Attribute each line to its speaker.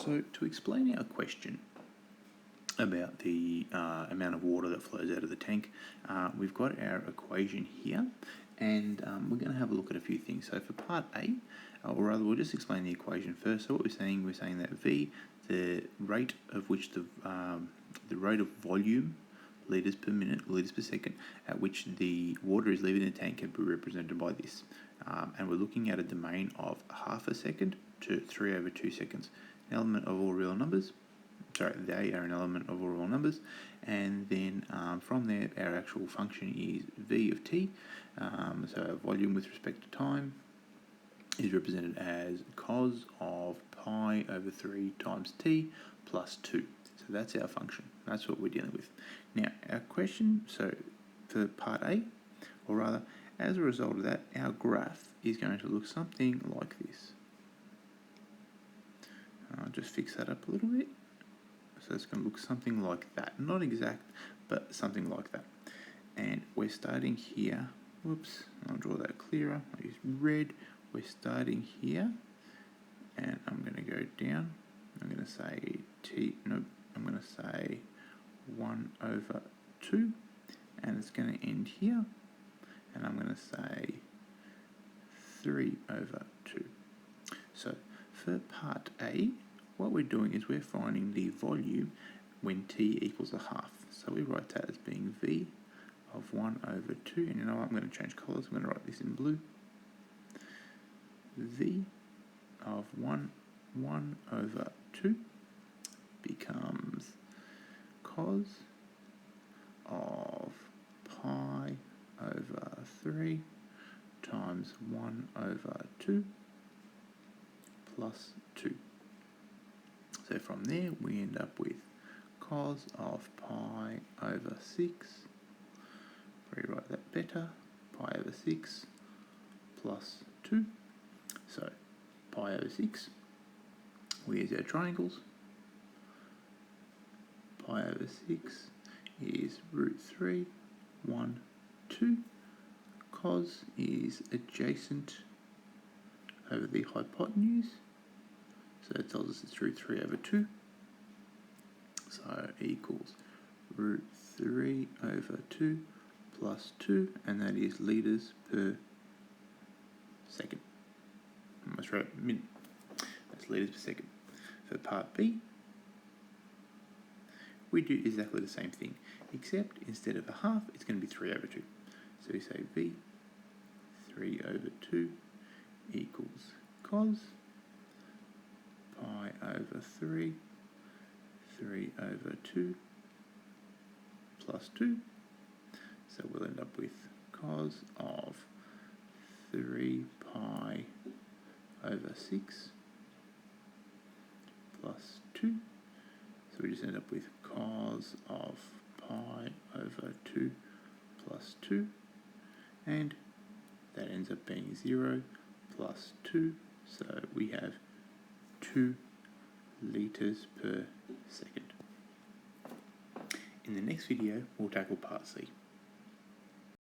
Speaker 1: So to explain our question about the amount of water that flows out of the tank, we've got our equation here, and we're going to have a look at a few things. So for part A, or rather we'll just explain the equation first. So what we're saying that V, the rate of which the rate of volume, litres per minute, litres per second, at which the water is leaving the tank can be represented by this. And we're looking at a domain of half a second to 3/2 seconds. An element of all real numbers. Sorry, they are an element of all real numbers. And then from there, our actual function is V of t. So our volume with respect to time is represented as cos of pi over 3 times t plus 2. So that's our function. That's what we're dealing with. Now, our question, so for part A, or rather, as a result of that, our graph is going to look something like this. I'll just fix that up a little bit. So it's going to look something like that. Not exact, but something like that. And we're starting here. Whoops, I'll draw that clearer. I'll use red. We're starting here, and I'm going to go down. I'm going to say I'm going to say 1/2, and it's going to end here, and I'm going to say 3/2. So for part A, what we're doing is we're finding the volume when t equals a half. So we write that as being V of 1/2, and you know what, I'm going to change colours. I'm going to write this in blue. V of 1/2 becomes cos of pi over 3 times 1/2 plus 2. So from there we end up with cos of pi over 6, rewrite that better, pi over 6 plus 2. So pi over 6, we use our triangles. Pi over 6 is √3, 1, 2. Cos is adjacent over the hypotenuse, so it tells us it's √3/2. So equals √3/2 plus 2, and that is litres per second. Almost right, minute. That's litres per second. For part B, we do exactly the same thing, except instead of a half, it's going to be 3/2. So we say V 3/2 equals cos pi over 3, 3/2 plus 2. So we'll end up with cos of 3 pi over 6 plus 2. So we just end up with cos of pi over 2 plus 2, and that ends up being 0 plus 2, so we have 2 litres per second. In the next video, we'll tackle part C.